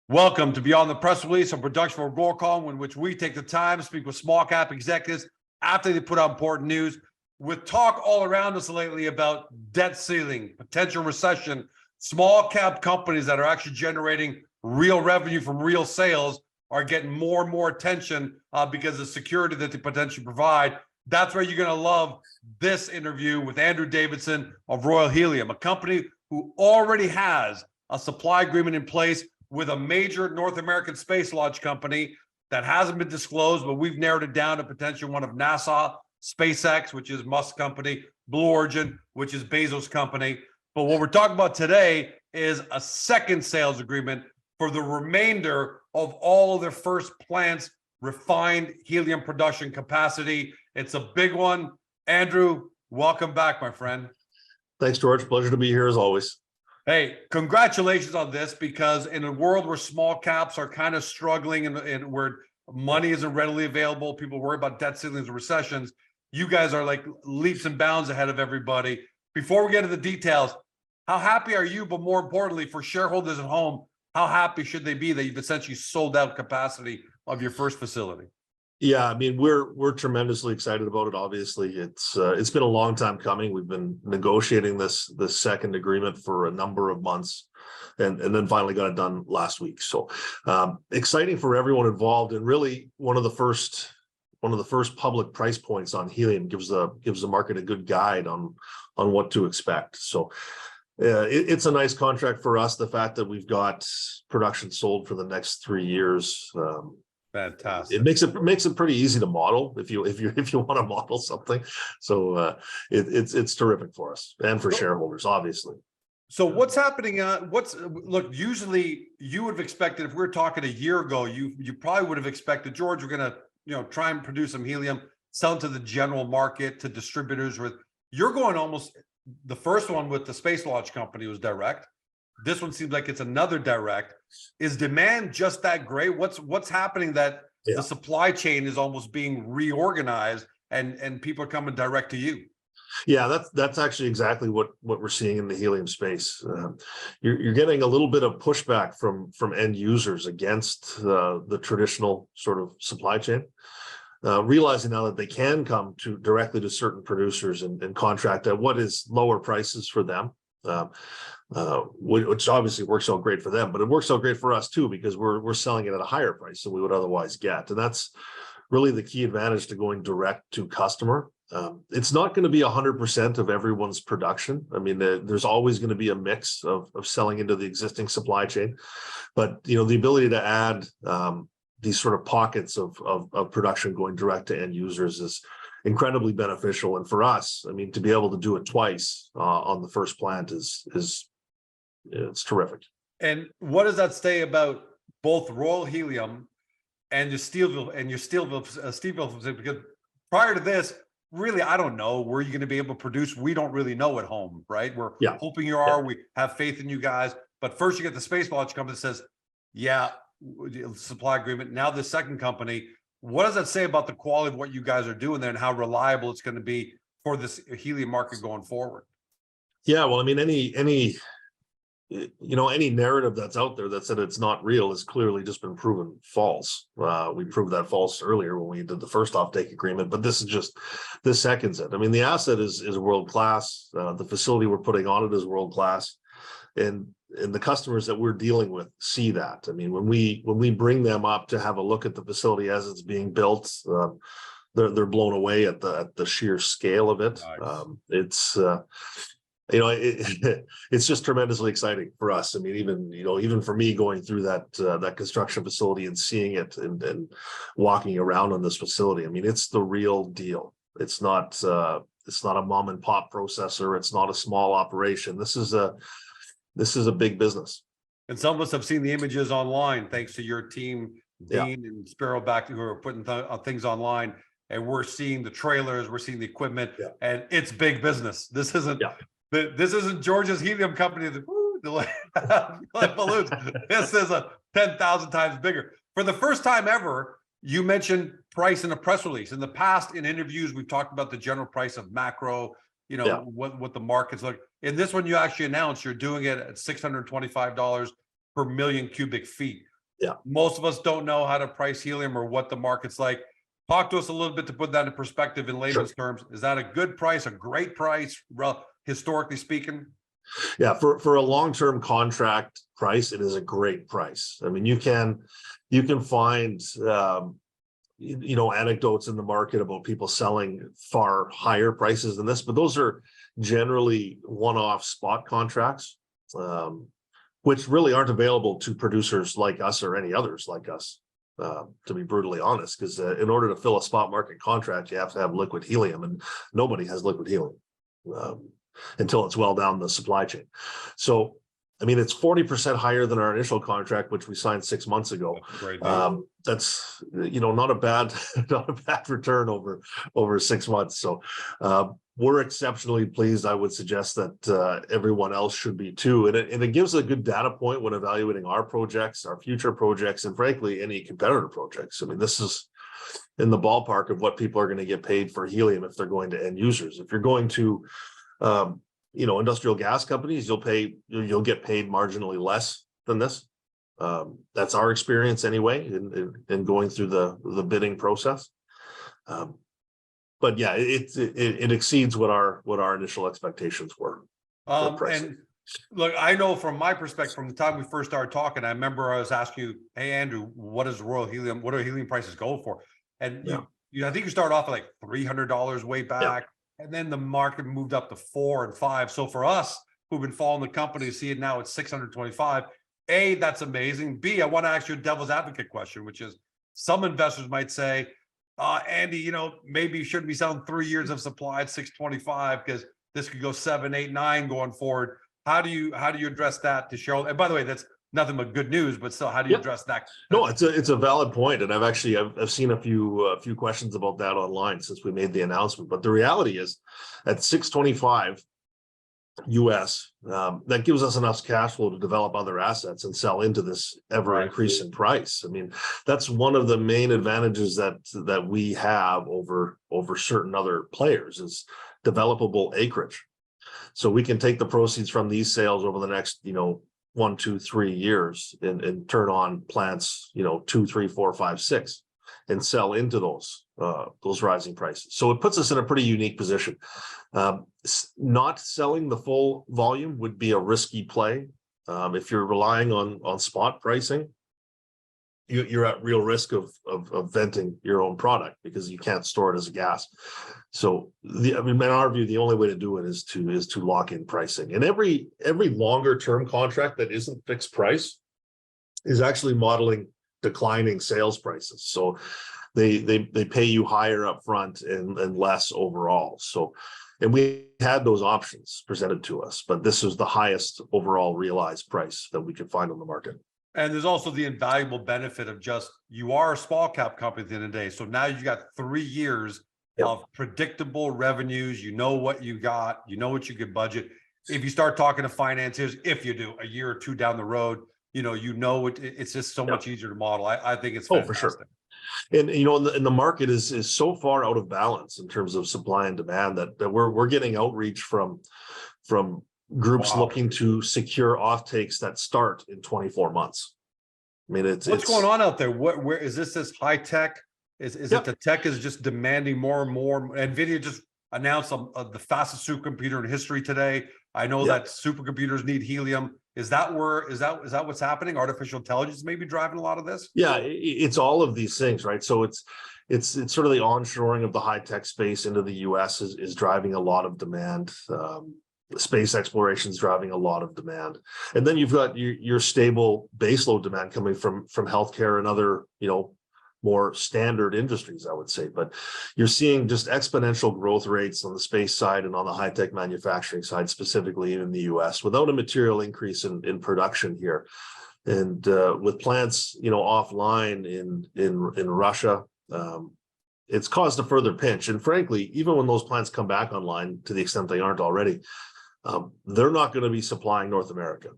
Welcome to Beyond the Press Release, a production for Roll Call, in which we take the time to speak with small cap executives after they put out important news. With talk all around us lately about debt ceiling, potential recession, small cap companies that are actually generating real revenue from real sales are getting more and more attention because of the security that they potentially provide. That's where you're going to love this interview with Andrew Davidson of Royal Helium, a company who already has a supply agreement in place with a major North American space launch company that hasn't been disclosed, but we've narrowed it down to potentially one of NASA, SpaceX, which is Musk's company, Blue Origin, which is Bezos' company. But what we're talking about today is a second sales agreement for the remainder of all of their first plant's refined helium production capacity. It's a big one. Andrew, welcome back, my friend. Thanks, George. Pleasure to be here as always. Hey, congratulations on this, because in a world where small caps are kind of struggling and where money isn't readily available, people worry about debt ceilings and recessions, you guys are like leaps and bounds ahead of everybody. Before we get into the details, how happy are you? But more importantly, for shareholders at home, how happy should they be that you've essentially sold out capacity of your first facility? Yeah, I mean, we're tremendously excited about it. Obviously, it's been a long time coming. We've been negotiating this second agreement for a number of months, and then finally got it done last week. So exciting for everyone involved, and really one of the first public price points on helium gives the market a good guide on what to expect. So it's a nice contract for us. The fact that we've got production sold for the next 3 years. Fantastic. It makes it pretty easy to model if you want to model something. So it's terrific for us and for shareholders, obviously. So what's happening? Look, usually you would have expected, if we were talking a year ago, you probably would have expected, George, we're going to try and produce some helium, sell to the general market, to distributors. You're going almost, the first one with the space launch company was direct. This one seems like it's another direct. Is demand just that great? What's happening that the supply chain is almost being reorganized and people are coming direct to you? Yeah, that's actually exactly what we're seeing in the helium space. You're getting a little bit of pushback from end users against the traditional sort of supply chain, realizing now that they can come directly to certain producers and contract at what is lower prices for them. Which obviously works out great for them, but it works out great for us too, because we're selling it at a higher price than we would otherwise get. And that's really the key advantage to going direct to customer. It's not going to be 100% of everyone's production. I mean, there's always going to be a mix of selling into the existing supply chain, but the ability to add these sort of pockets of production going direct to end users is incredibly beneficial. And for us, I mean, to be able to do it twice on the first plant it's terrific. And what does that say about both Royal Helium and your Steelville facility? Because prior to this, really, I don't know where you're going to be able to produce. We don't really know at home, right? We're hoping you are. We have faith in you guys. But first, you get the space launch company that says, "Yeah, supply agreement." Now the second company. What does that say about the quality of what you guys are doing there and how reliable it's going to be for this helium market going forward? Yeah, well, I mean, any narrative that's out there that said it's not real has clearly just been proven false. We proved that false earlier when we did the first offtake agreement, but this seconds it. I mean, the asset is world class. The facility we're putting on it is world class, and the customers that we're dealing with see that. I mean, when we bring them up to have a look at the facility as it's being built, they're blown away at the sheer scale of it. Nice. It's just tremendously exciting for us. I mean, even for me going through that construction facility and seeing it and walking around on this facility, I mean, it's the real deal. It's not a mom and pop processor. It's not a small operation. This is a big business. And some of us have seen the images online, thanks to your team, Dean and Sparrowback, who are putting things online. And we're seeing the trailers, we're seeing the equipment, and it's big business. This isn't George's helium company. Balloons. This is a 10,000 times bigger. For the first time ever, you mentioned price in a press release. In the past, in interviews, we've talked about the general price of macro, what the market's like. In this one, you actually announced you're doing it at $625 per million cubic feet. Most of us don't know how to price helium or what the market's like. Talk to us a little bit to put that in perspective in layman's terms. Is that a good price, a great price, historically speaking? Yeah, for a long-term contract price, it is a great price. I mean, you can find anecdotes in the market about people selling far higher prices than this, but those are generally one-off spot contracts, which really aren't available to producers like us or any others like us, to be brutally honest, because in order to fill a spot market contract, you have to have liquid helium, and nobody has liquid helium until it's well down the supply chain. So, I mean, it's 40% higher than our initial contract, which we signed 6 months ago. That's not a bad return over 6 months. So we're exceptionally pleased. I would suggest that everyone else should be too. And it gives a good data point when evaluating our projects, our future projects, and frankly, any competitor projects. I mean, this is in the ballpark of what people are going to get paid for helium if they're going to end users. If you're going to industrial gas companies, you'll get paid marginally less than this. That's our experience anyway in going through the bidding process. But yeah, it exceeds what our initial expectations were. And look, I know from my perspective, from the time we first started talking, I remember I was asking you, hey Andrew, what do helium prices go for? And I think you started off at like $300 way back. And then the market moved up to 4 and 5. So for us who've been following the company, see it now at 625. A, that's amazing. B, I want to ask you a devil's advocate question, which is some investors might say, Andy, maybe you shouldn't be selling 3 years of supply at 625 because this could go 7, 8, 9 going forward. How do you address that to shareholders? And by the way, that's nothing but good news, but still, how do you address that? No, it's a valid point, and I've seen a few questions about that online since we made the announcement. But the reality is, at 625 US, that gives us enough cash flow to develop other assets and sell into this ever increasing price. I mean, that's one of the main advantages that we have over certain other players is developable acreage. So we can take the proceeds from these sales over the next 1, 2, 3 years and turn on plants 2, 3, 4, 5, 6 and sell into those rising prices. So it puts us in a pretty unique position. Not selling the full volume would be a risky play. If you're relying on spot pricing, you're at real risk of venting your own product because you can't store it as a gas. So in our view, the only way to do it is to lock in pricing. And every longer term contract that isn't fixed price is actually modeling declining sales prices. So they pay you higher up front and less overall. So, and we had those options presented to us, but this was the highest overall realized price that we could find on the market. And there's also the invaluable benefit of just, you are a small cap company at the end of the day. So now you got 3 years of predictable revenues. You know what you got, what you could budget. If you start talking to financiers, if you do a year or two down the road, it's just so much easier to model. I think it's fantastic. For sure. And and the market is so far out of balance in terms of supply and demand that we're getting outreach from groups looking to secure offtakes that start in 24 months. I mean, what's going on out there? Where is this high tech? Is it the tech is just demanding more and more? NVIDIA just announced the fastest supercomputer in history today. I know that supercomputers need helium. Is that what's happening? Artificial intelligence may be driving a lot of this. Yeah, it's all of these things, right? So it's sort of the onshoring of the high tech space into the US is driving a lot of demand. Space exploration is driving a lot of demand, and then you've got your stable baseload demand coming from healthcare and other more standard industries, I would say. But you're seeing just exponential growth rates on the space side and on the high tech manufacturing side, specifically in the US, without a material increase in production here, and with plants offline in Russia. It's caused a further pinch, and frankly, even when those plants come back online, to the extent they aren't already, they're not going to be supplying North America.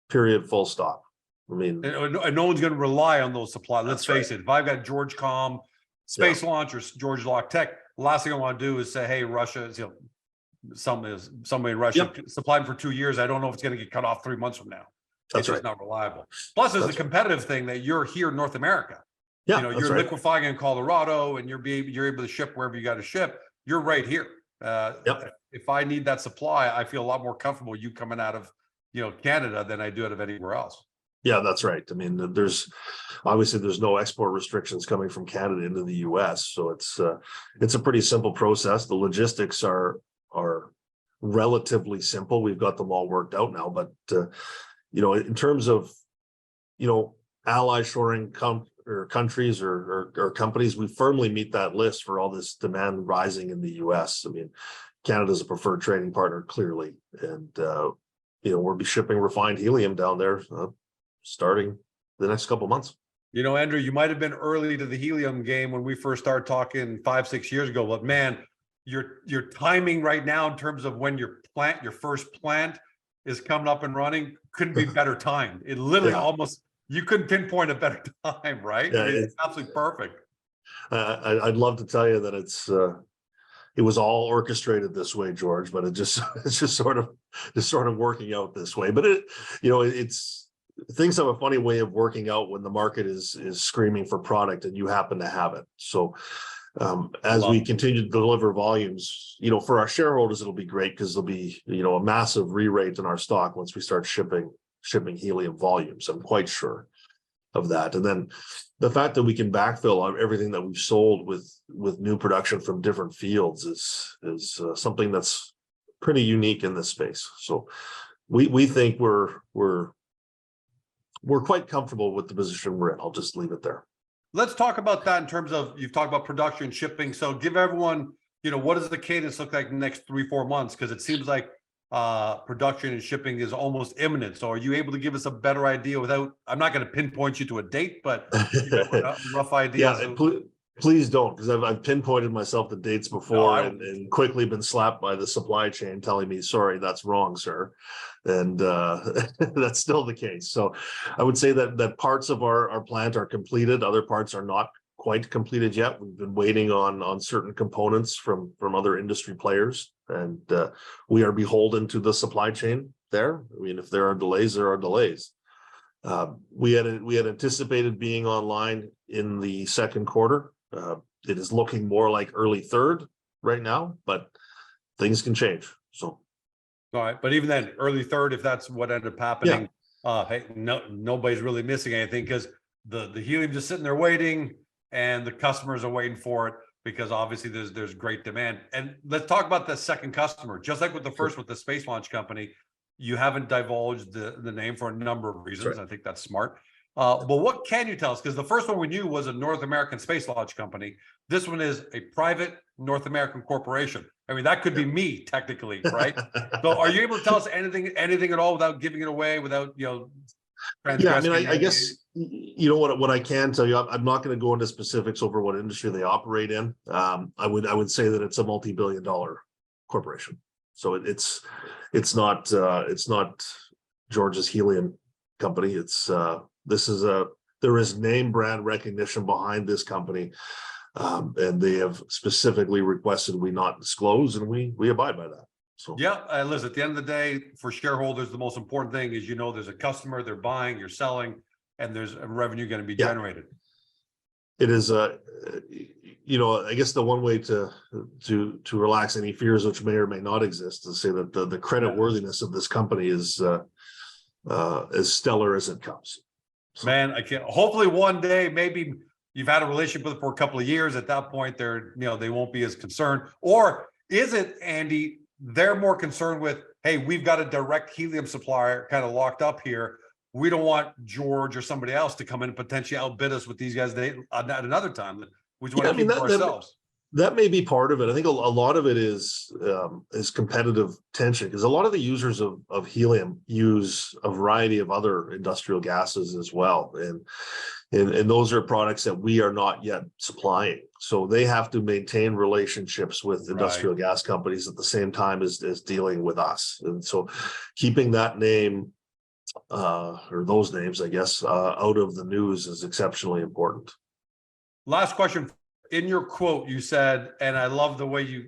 Period. Full stop. I mean, and no one's going to rely on those supplies. Let's face it. If I've got George Com, Space Launch, or George Lock Tech, the last thing I want to do is say, "Hey, Russia, somebody in Russia supplied for 2 years. I don't know if it's going to get cut off 3 months from now." That's just right. not reliable. Plus, there's a That's right. competitive thing that you're here in North America. Yeah, You know, that's you're right. liquefying in Colorado, and you're able to ship wherever you got to ship. You're right here. Yep. If I need that supply, I feel a lot more comfortable you coming out of, Canada than I do out of anywhere else. Yeah, that's right. I mean, there's obviously there's no export restrictions coming from Canada into the US. So it's a pretty simple process. The logistics are relatively simple. We've got them all worked out now, but in terms of, ally shoring or countries or companies, we firmly meet that list for all this demand rising in the US. I mean, Canada's a preferred trading partner, clearly. And, we'll be shipping refined helium down there starting the next couple of months. Andrew, you might have been early to the helium game when we first started talking 5-6 years ago, but man, your timing right now in terms of when your first plant is coming up and running couldn't be better timed. It literally almost, you couldn't pinpoint a better time, right? Yeah, I mean, it's absolutely perfect. I'd love to tell you that it was all orchestrated this way, George, but it's just sort of working out this way. But it's things have a funny way of working out when the market is screaming for product and you happen to have it. So as we continue to deliver volumes, for our shareholders, it'll be great because there'll be, a massive re-rate in our stock once we start shipping helium volumes. I'm quite sure of that. And then the fact that we can backfill on everything that we've sold with new production from different fields is something that's pretty unique in this space. So we think we're quite comfortable with the position we're in. I'll just leave it there. Let's talk about that in terms of, you've talked about production, shipping. So give everyone, what does the cadence look like in the next 3-4 months? Because it seems like production and shipping is almost imminent. So are you able to give us a better idea without, I'm not going to pinpoint you to a date, but a rough idea? Yeah, please don't, because I've pinpointed myself the dates before and quickly been slapped by the supply chain telling me, sorry, that's wrong, sir. And that's still the case. So I would say that parts of our plant are completed. Other parts are not quite completed yet. We've been waiting on certain components from other industry players, and we are beholden to the supply chain there. I mean, if there are delays, there are delays. We had anticipated being online in the second quarter. It is looking more like early third right now, but things can change. So, all right, but even then, early third, if that's what ended up happening, hey, nobody's really missing anything because the helium just sitting there waiting, and the customers are waiting for it because obviously there's great demand. And let's talk about the second customer. Just like with the first, with the space launch company, you haven't divulged the name for a number of reasons. Right. I think that's smart. But what can you tell us? Because the first one we knew was a North American space launch company. This one is a private North American corporation. I mean, that could be me technically, right? So are you able to tell us anything at all without giving it away, without, yeah, I mean, I guess, what I can tell you, I'm not going to go into specifics over what industry they operate in. I would say that it's a multi-billion-dollar corporation. So it's not George's Helium company. There is name brand recognition behind this company, and they have specifically requested we not disclose, and we abide by that. So yeah, listen, at the end of the day, for shareholders, the most important thing is, there's a customer, they're buying, you're selling, and there's a revenue going to be generated. It is I guess the one way to relax any fears which may or may not exist is to say that the credit worthiness of this company is as stellar as it comes. So, man, I can't. Hopefully, one day, maybe you've had a relationship with it for a couple of years. At that point, they won't be as concerned. Or is it, Andy? They're more concerned with, hey, we've got a direct helium supplier kind of locked up here. We don't want George or somebody else to come in and potentially outbid us with these guys at another time. We just want to keep it ourselves. That may be part of it. I think a lot of it is competitive tension, because a lot of the users of helium use a variety of other industrial gases as well, and those are products that we are not yet supplying. So they have to maintain relationships with industrial gas companies at the same time as dealing with us. And so keeping that name or those names, I guess, out of the news is exceptionally important. Last question. In your quote, you said, and I love the way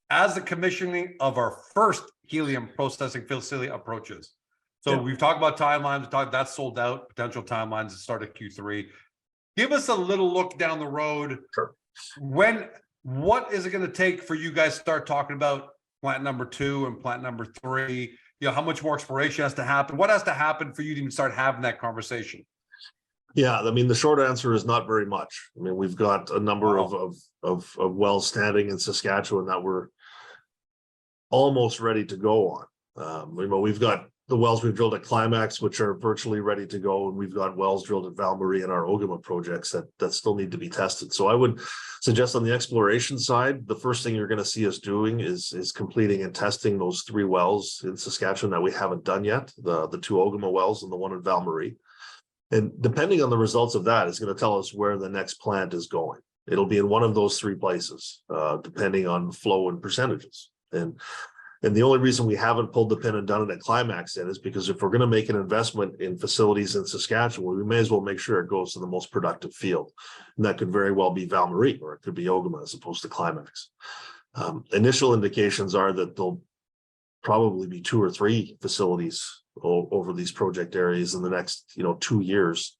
as the commissioning of our first helium processing facility approaches, So Yeah. we've talked about timelines, that's sold out, potential timelines at start of Q3. Give us a little look down the road. Sure. What is it going to take for you guys to start talking about plant number 2 and plant number 3? You know, how much more exploration has to happen? What has to happen for you to even start having that conversation? Yeah, I mean, the short answer is not very much. I mean, we've got a number of wells standing in Saskatchewan that we're almost ready to go on. We've got the wells we've drilled at Climax, which are virtually ready to go, and we've got wells drilled at Val Marie and our Ogama projects that still need to be tested. So I would suggest on the exploration side, the first thing you're going to see us doing is completing and testing those 3 wells in Saskatchewan that we haven't done yet, the 2 Ogama wells and the one at Val Marie. And depending on the results of that, it's going to tell us where the next plant is going. It'll be in one of those 3 places, depending on flow and percentages. And the only reason we haven't pulled the pin and done it at Climax yet is because if we're going to make an investment in facilities in Saskatchewan, we may as well make sure it goes to the most productive field. And that could very well be Val Marie, or it could be Ogama as opposed to Climax. Initial indications are that there'll probably be 2 or 3 facilities over these project areas in the next 2 years,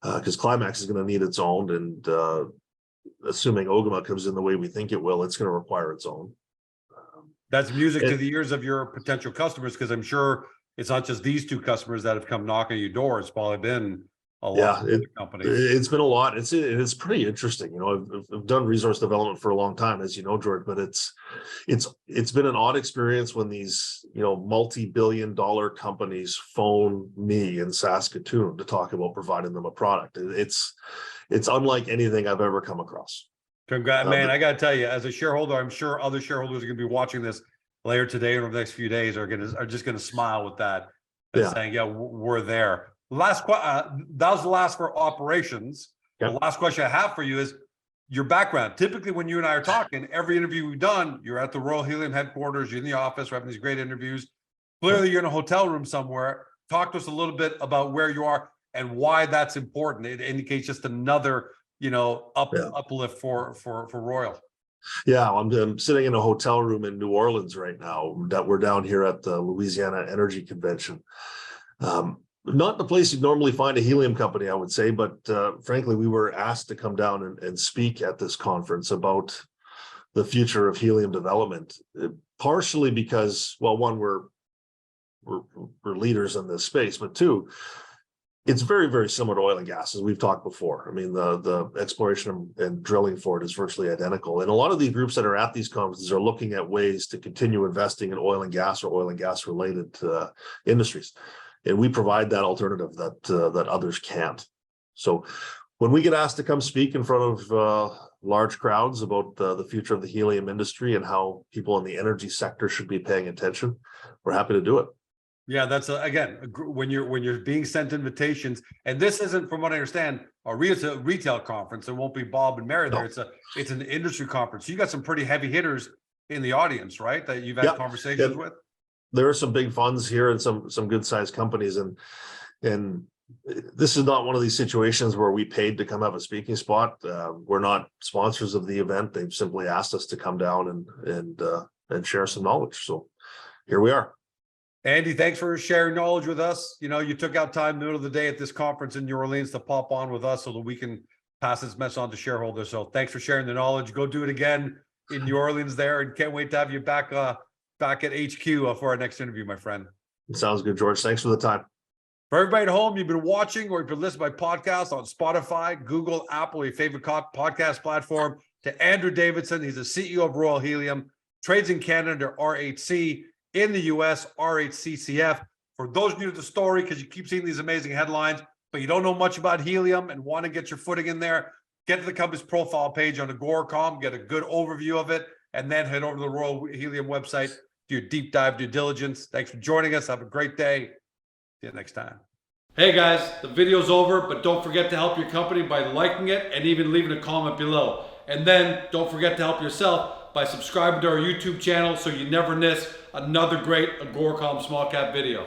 because Climax is going to need its own, and assuming Ogama comes in the way we think it will, it's going to require its own. That's music to the ears of your potential customers, because I'm sure it's not just these 2 customers that have come knocking your door. It's probably been a lot of other companies. It's been a lot. It's pretty interesting. I've done resource development for a long time, as you know, George, but it's been an odd experience when these multi-billion-dollar companies phone me in Saskatoon to talk about providing them a product. It's unlike anything I've ever come across. Congrats, man. I got to tell you, as a shareholder, I'm sure other shareholders are going to be watching this later today or over the next few days are just going to smile with that and saying, yeah, we're there. That was the last for operations. The last question I have for you is your background. Typically, when you and I are talking, every interview we've done, you're at the Royal Helium headquarters, you're in the office, we're having these great interviews. Clearly, you're in a hotel room somewhere. Talk to us a little bit about where you are and why that's important. It indicates just another uplift for Royal. Yeah, I'm sitting in a hotel room in New Orleans right now. That we're down here at the Louisiana Energy Convention. Not the place you'd normally find a helium company, I would say, but frankly, we were asked to come down and speak at this conference about the future of helium development, partially because, well, one, we're leaders in this space, but 2, it's very, very similar to oil and gas, as we've talked before. I mean, the exploration and drilling for it is virtually identical. And a lot of these groups that are at these conferences are looking at ways to continue investing in oil and gas or oil and gas related industries. And we provide that alternative that others can't. So when we get asked to come speak in front of large crowds about the future of the helium industry and how people in the energy sector should be paying attention, we're happy to do it. Yeah, that's again, when you're being sent invitations, and this isn't, from what I understand, a retail conference. It won't be Bob and Mary there. It's an industry conference. You got some pretty heavy hitters in the audience, right? That you've had conversations with. There are some big funds here and some good sized companies, and this is not one of these situations where we paid to come have a speaking spot. We're not sponsors of the event. They've simply asked us to come down and share some knowledge. So here we are. Andy, thanks for sharing knowledge with us. You took out time in the middle of the day at this conference in New Orleans to pop on with us so that we can pass this message on to shareholders. So thanks for sharing the knowledge. Go do it again in New Orleans there, and can't wait to have you back at HQ for our next interview, my friend. Sounds good, George. Thanks for the time. For everybody at home, you've been watching or you've been listening to my podcast on Spotify, Google, Apple, your favorite podcast platform. To Andrew Davidson, he's the CEO of Royal Helium, trades in Canada, RHC, in the US, RHCCF. For those new to the story, because you keep seeing these amazing headlines, but you don't know much about helium and want to get your footing in there, get to the company's profile page on Agoracom, get a good overview of it, and then head over to the Royal Helium website, do your deep dive due diligence. Thanks for joining us. Have a great day. See you next time. Hey guys, the video's over, but don't forget to help your company by liking it and even leaving a comment below. And then don't forget to help yourself by subscribing to our YouTube channel so you never miss another great Agoracom small cap video.